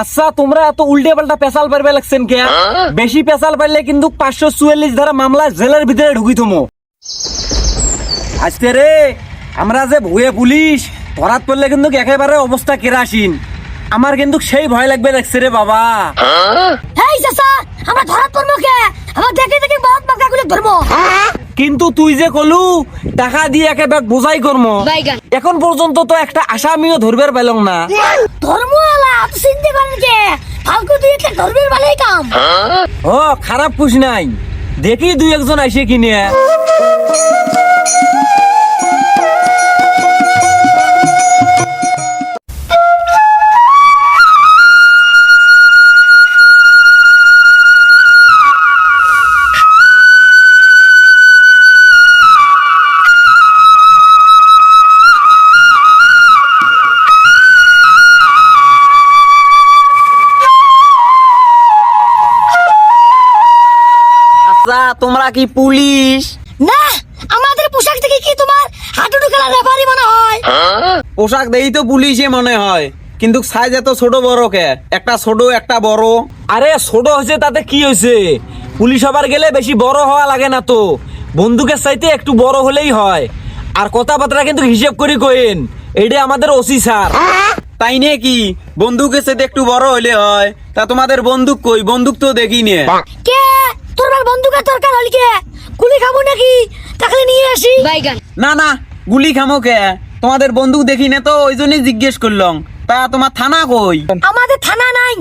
আচ্ছা তোমরা এত উল্টে পাল্টা পেশাল পারবে লাগছেন কে? বেশি পেশাল পারলে কিন্তু 544 ধারা মামলা জেলের ভিতরে ঢুকি থমো। আজকে রে আমরা যে ভুয়ে পুলিশ ধরাত পড়লে কিন্তু একেবারে অবস্থা কেরাসিন। আমার কিন্তু সেই ভয় লাগবে দেখছে রে বাবা। এই চাচা আমরা ধরা পড়বো কে? আমরা দেখে দেখে বহুত বাঁকাগুলো ধরবো। কিন্তু তুই যে কলু টাকা দিয়ে একে ব্যাগ বোঝাই করমো, বাইগান। এখন পর্যন্ত তো একটা আসামিও ধরবার পেলাম না। ধর্মওয়ালা তো চিনতে পারেন কে? ফালতু দিয়ে একটা ধর্মের ভালোই কাম। ও খারাপ খুশ নাই, দেখি দুই একজন আইসে কিনে। আচ্ছা তোমরা কি পুলিশ? না, আমাদের পোশাক থেকে কি তোমার হাঁটুডু খেলার রেফারি মনে হয়? পোশাক দেই তো পুলিশে মনে হয়, কিন্তু সাইজ এত ছোট বড় কে? একটা ছোট একটা বড়। আরে ছোট হয়েছে তাতে কি হয়েছে? পুলিশ হবার গেলে বেশি বড় হওয়া লাগে না তো, বন্দুকের চাইতে একটু বড় হলেই হয়। আর কথাবার্তা কিন্তু হিসেব করি কইন, এইটা আমাদের ওসি স্যার। তাই নিয়ে কি বন্দুকের চাইতে একটু বড় হলে হয়? তা তোমাদের বন্দুক কই? বন্দুক তো দেখি নে। কে তোর বন্দুকের দরকার হল কে? গুলি খাবো নাকি? তাহলে নিয়ে আসি। বাইগান। না না, গুলি খামো কে? তোমাদের বন্দুক দেখি না তো, ওই জন্যই জিজ্ঞেস করলাম। তা তোমার থানা কই? আমাদের থানা নাই।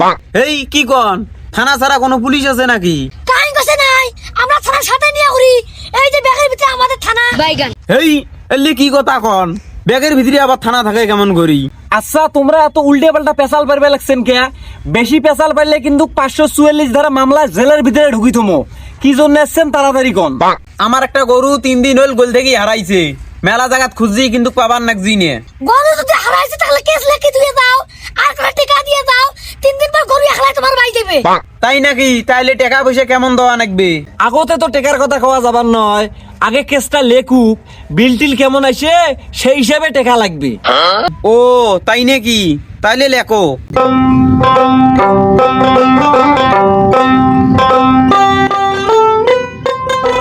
এই কি কন, থানা ছাড়া কোনো পুলিশ আছে নাকি? কাই গছে নাই, আমরা থানার সাথে নিয়ে ঘুরি। এই যে ব্যাগের ভিতরে আমাদের থানা। বাইগান। এই এলি কি কথা কন? ব্যাগের ভিতরে আবার থানা থাকে কেমন করি? আচ্ছা তোমরা এত উল্টে পাল্টা পেশাল পারবে লাগছেন কে? বেশি পেশাল পারলে কিন্তু 544 ধারা মামলা জেলের ভিতরে ঢুকি থমো। কি জন্য এসছেন তাড়াতাড়ি কন। আমার একটা গরু 3 দিন হল গোল থেকে হারাইছে, মেলা জায়গাত খুঁজছি কিন্তু পাবার নাকজি নে। গরু যদি হারাইছে তাহলে কেস লেখি দিয়ে দাও, আর করে টাকা দিয়ে দাও। 3 দিন পর গরু হারাই তোমার ভাই দেবে। তাই নাকি? তাইলে টাকা পয়সা কেমন দেওয়া নাকবে? আগতে তো টাকার কথা কওয়া যাবার নয়, আগে কেসটা লেখুক, বিল টিল কেমন আসে সেই হিসাবে টাকা লাগবে। ও তাই নাকি? তাইলে লেখো।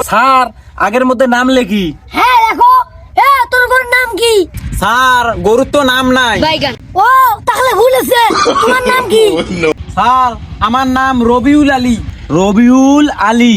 স্যার আগের মধ্যে নাম লেখি। হ্যাঁ দেখো। তোর গরুর নাম কি? স্যার গরুর তো নাম নাই। বাইগান। ও তাহলে ভুল আছে। তোমার নাম কি? স্যার আমার নাম রবিউল আলী। রবিউল আলী।